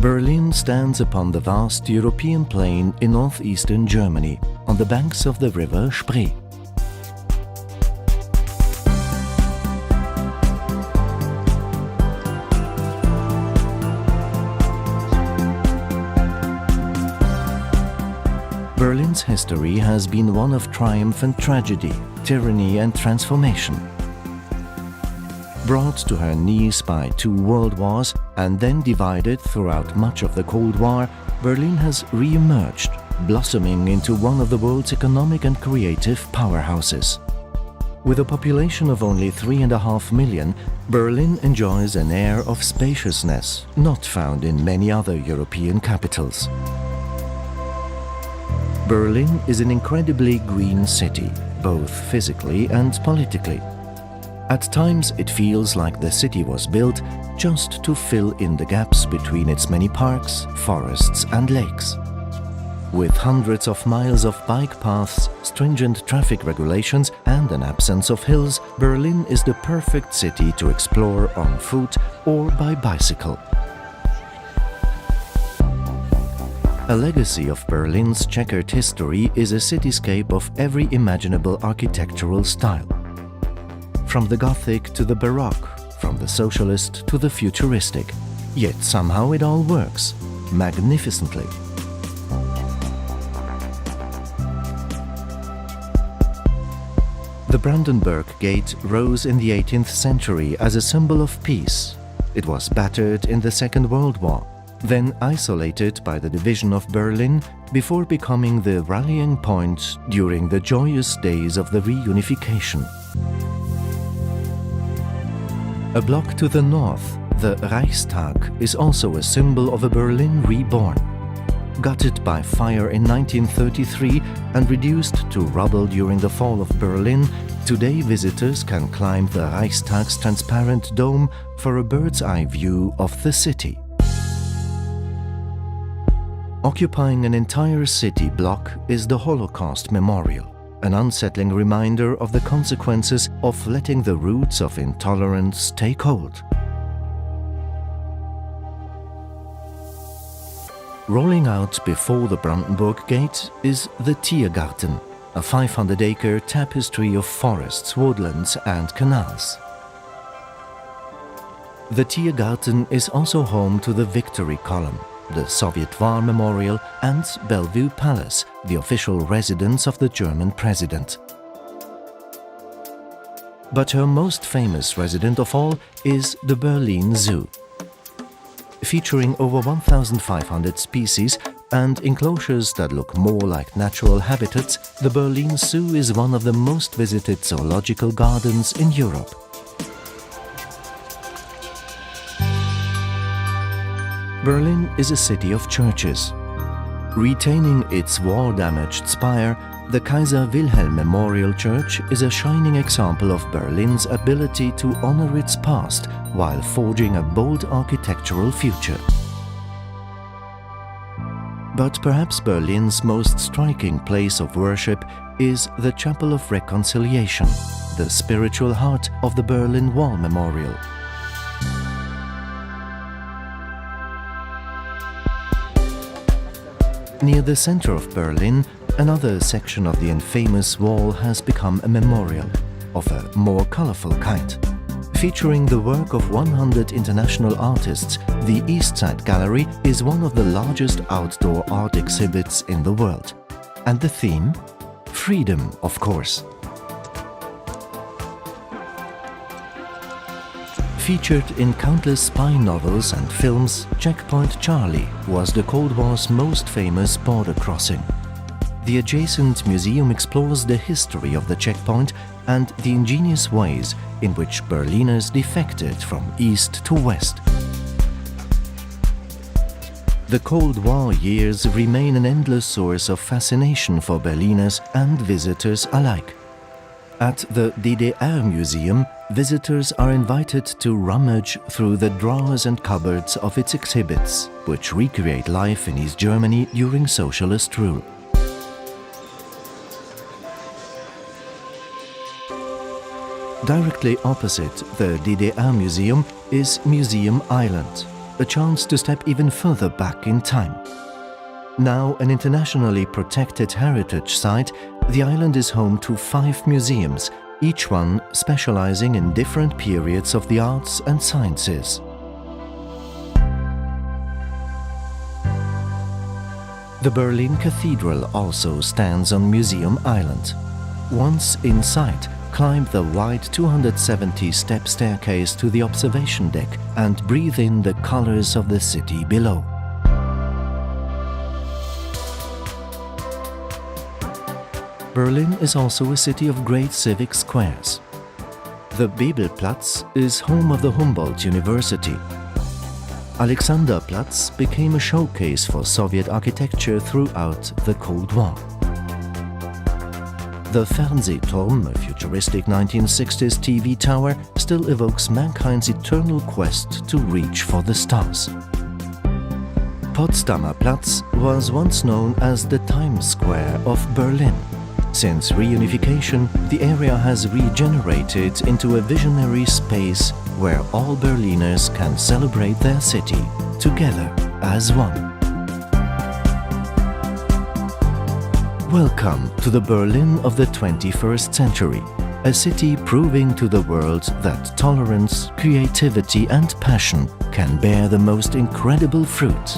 Berlin stands upon the vast European plain in northeastern Germany, on the banks of the river Spree. Berlin's history has been one of triumph and tragedy, tyranny and transformation. Brought to her knees by 2 world wars and then divided throughout much of the Cold War, Berlin has re-emerged, blossoming into one of the world's economic and creative powerhouses. With a population of only 3.5 million, Berlin enjoys an air of spaciousness not found in many other European capitals. Berlin is an incredibly green city, both physically and politically. At times it feels like the city was built just to fill in the gaps between its many parks, forests and lakes. With hundreds of miles of bike paths, stringent traffic regulations and an absence of hills, Berlin is the perfect city to explore on foot or by bicycle. A legacy of Berlin's checkered history is a cityscape of every imaginable architectural style. From the Gothic to the Baroque, from the socialist to the futuristic. Yet somehow it all works, magnificently. The Brandenburg Gate rose in the 18th century as a symbol of peace. It was battered in the Second World War, then isolated by the division of Berlin before becoming the rallying point during the joyous days of the reunification. A block to the north, the Reichstag is also a symbol of a Berlin reborn. Gutted by fire in 1933 and reduced to rubble during the fall of Berlin, today visitors can climb the Reichstag's transparent dome for a bird's-eye view of the city. Occupying an entire city block is the Holocaust Memorial, an unsettling reminder of the consequences of letting the roots of intolerance take hold. Rolling out before the Brandenburg Gate is the Tiergarten, a 500-acre tapestry of forests, woodlands and canals. The Tiergarten is also home to the Victory Column, the Soviet War Memorial and Bellevue Palace, the official residence of the German president. But her most famous resident of all is the Berlin Zoo. Featuring over 1,500 species and enclosures that look more like natural habitats, the Berlin Zoo is one of the most visited zoological gardens in Europe. Berlin is a city of churches. Retaining its war-damaged spire, the Kaiser Wilhelm Memorial Church is a shining example of Berlin's ability to honor its past while forging a bold architectural future. But perhaps Berlin's most striking place of worship is the Chapel of Reconciliation, the spiritual heart of the Berlin Wall Memorial. Near the center of Berlin, another section of the infamous wall has become a memorial, of a more colorful kind. Featuring the work of 100 international artists, the East Side Gallery is one of the largest outdoor art exhibits in the world. And the theme? Freedom, of course. Featured in countless spy novels and films, Checkpoint Charlie was the Cold War's most famous border crossing. The adjacent museum explores the history of the checkpoint and the ingenious ways in which Berliners defected from east to west. The Cold War years remain an endless source of fascination for Berliners and visitors alike. At the DDR Museum, visitors are invited to rummage through the drawers and cupboards of its exhibits, which recreate life in East Germany during socialist rule. Directly opposite the DDR Museum is Museum Island, a chance to step even further back in time. Now an internationally protected heritage site, the island is home to 5 museums, each one specializing in different periods of the arts and sciences. The Berlin Cathedral also stands on Museum Island. Once inside, climb the wide 270-step staircase to the observation deck and breathe in the colors of the city below. Berlin is also a city of great civic squares. The Bebelplatz is home of the Humboldt University. Alexanderplatz became a showcase for Soviet architecture throughout the Cold War. The Fernsehturm, a futuristic 1960s TV tower, still evokes mankind's eternal quest to reach for the stars. Potsdamer Platz was once known as the Times Square of Berlin. Since reunification, the area has regenerated into a visionary space where all Berliners can celebrate their city together as one. Welcome to the Berlin of the 21st century, a city proving to the world that tolerance, creativity and passion can bear the most incredible fruit.